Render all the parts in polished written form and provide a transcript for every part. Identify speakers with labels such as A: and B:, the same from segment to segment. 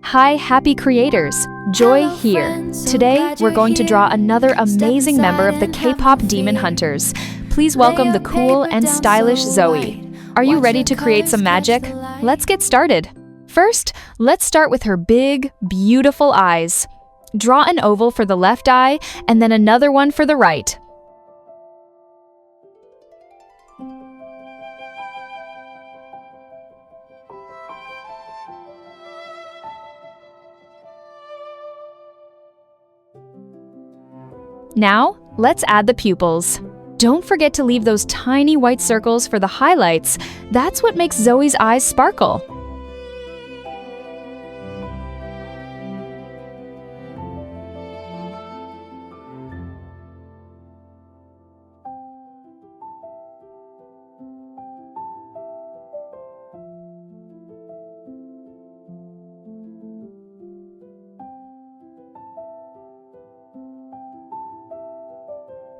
A: Hi, happy creators! Joy here. Today, we're going to draw another amazing member of the K-pop Demon Hunters. Please welcome the cool and stylish Zoey. Are you ready to create some magic? Let's get started. First, let's start with her big, beautiful eyes. Draw an oval for the left eye and then another one for the right. Now, let's add the pupils. Don't forget to leave those tiny white circles for the highlights. That's what makes Zoey's eyes sparkle.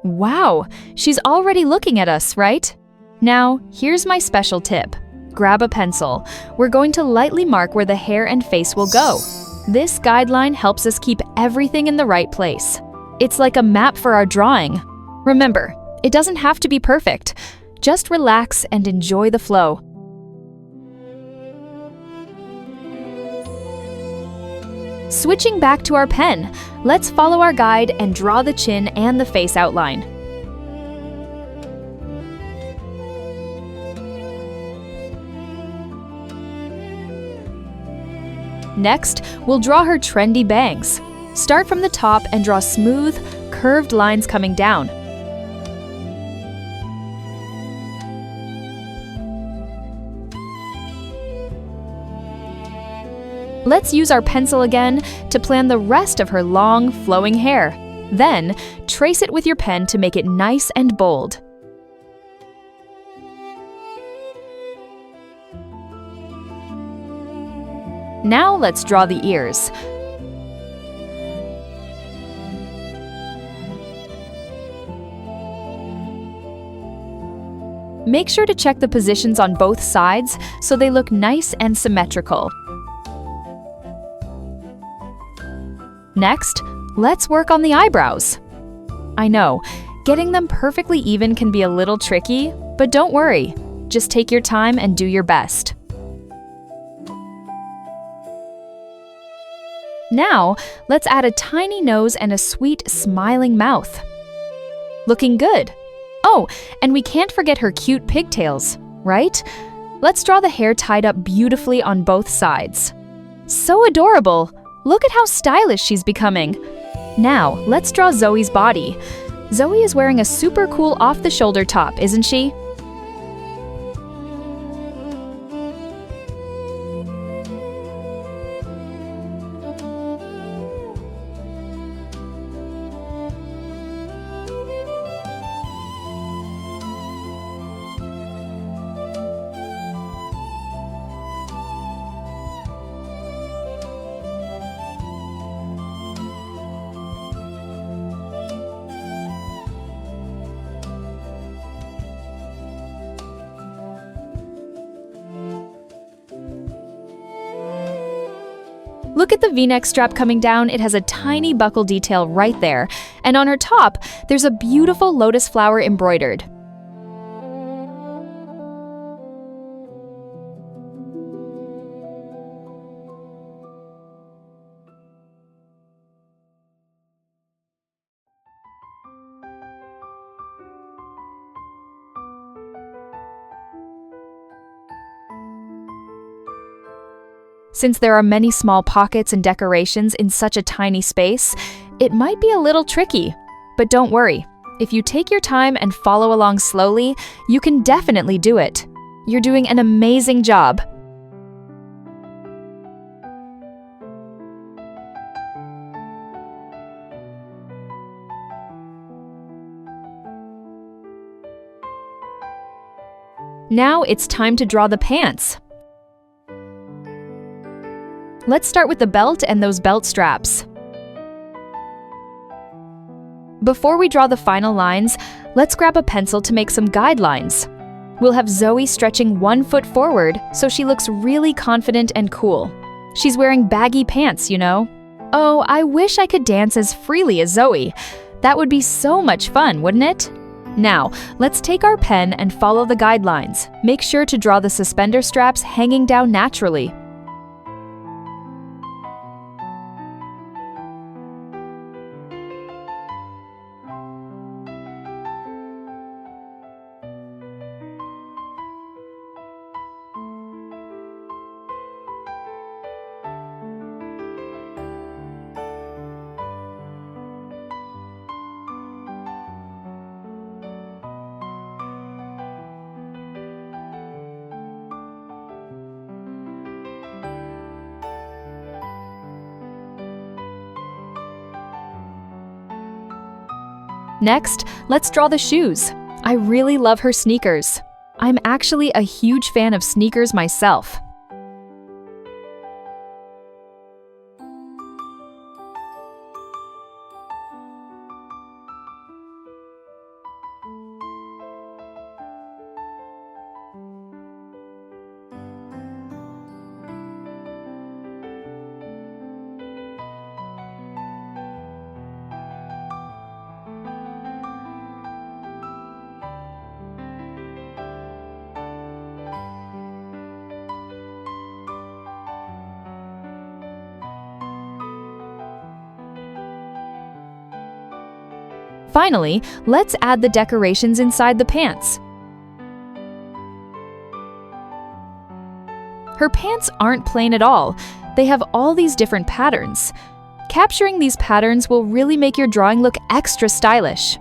A: Wow, she's already looking at us, right? Now, here's my special tip. Grab a pencil. We're going to lightly mark where the hair and face will go. This guideline helps us keep everything in the right place. It's like a map for our drawing. Remember, it doesn't have to be perfect. Just relax and enjoy the flow. Switching back to our pen, let's follow our guide and draw the chin and the face outline. Next, we'll draw her trendy bangs. Start from the top and draw smooth, curved lines coming down. Let's use our pencil again to plan the rest of her long, flowing hair. Then, trace it with your pen to make it nice and bold. Now let's draw the ears. Make sure to check the positions on both sides so they look nice and symmetrical. Next, let's work on the eyebrows. I know, getting them perfectly even can be a little tricky, but don't worry. Just take your time and do your best. Now, let's add a tiny nose and a sweet, smiling mouth. Looking good. Oh, and we can't forget her cute pigtails, right? Let's draw the hair tied up beautifully on both sides. So adorable! Look at how stylish she's becoming. Now, let's draw Zoey's body. Zoey is wearing a super cool off-the-shoulder top, isn't she? Look at the V-neck strap coming down. It has a tiny buckle detail right there. And on her top, there's a beautiful lotus flower embroidered. Since there are many small pockets and decorations in such a tiny space, it might be a little tricky. But don't worry, if you take your time and follow along slowly, you can definitely do it. You're doing an amazing job. Now it's time to draw the pants. Let's start with the belt and those belt straps. Before we draw the final lines, let's grab a pencil to make some guidelines. We'll have Zoey stretching one foot forward so she looks really confident and cool. She's wearing baggy pants, you know. Oh, I wish I could dance as freely as Zoey. That would be so much fun, wouldn't it? Now, let's take our pen and follow the guidelines. Make sure to draw the suspender straps hanging down naturally. Next, let's draw the shoes. I really love her sneakers. I'm actually a huge fan of sneakers myself. Finally, let's add the decorations inside the pants. Her pants aren't plain at all. They have all these different patterns. Capturing these patterns will really make your drawing look extra stylish.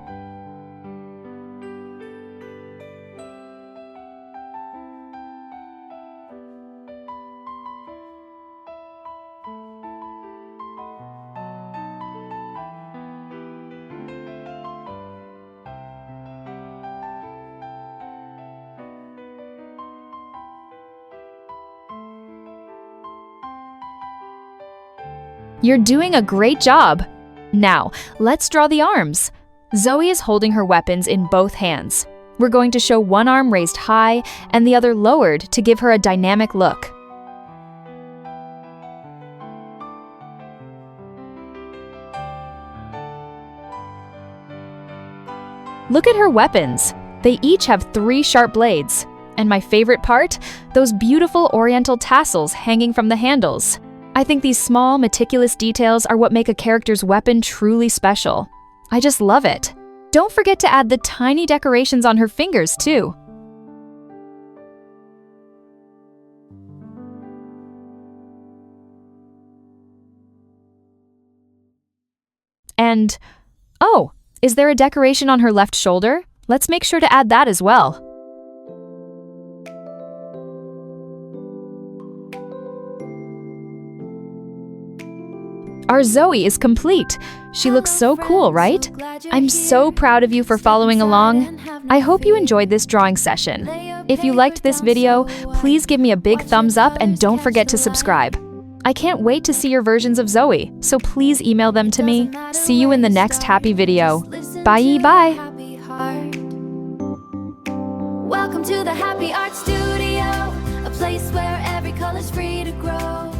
A: You're doing a great job! Now, let's draw the arms. Zoey is holding her weapons in both hands. We're going to show one arm raised high and the other lowered to give her a dynamic look. Look at her weapons. They each have 3 sharp blades. And my favorite part? Those beautiful oriental tassels hanging from the handles. I think these small, meticulous details are what make a character's weapon truly special. I just love it. Don't forget to add the tiny decorations on her fingers, too. And, oh, is there a decoration on her left shoulder? Let's make sure to add that as well. Our Zoey is complete. She looks so cool, right? I'm so proud of you for following along. I hope you enjoyed this drawing session. If you liked this video, please give me a big thumbs up and don't forget to subscribe. I can't wait to see your versions of Zoey, so please email them to me. See you in the next happy video. Bye bye!
B: Welcome to the Happy Art Studio, a place where every color's free to grow.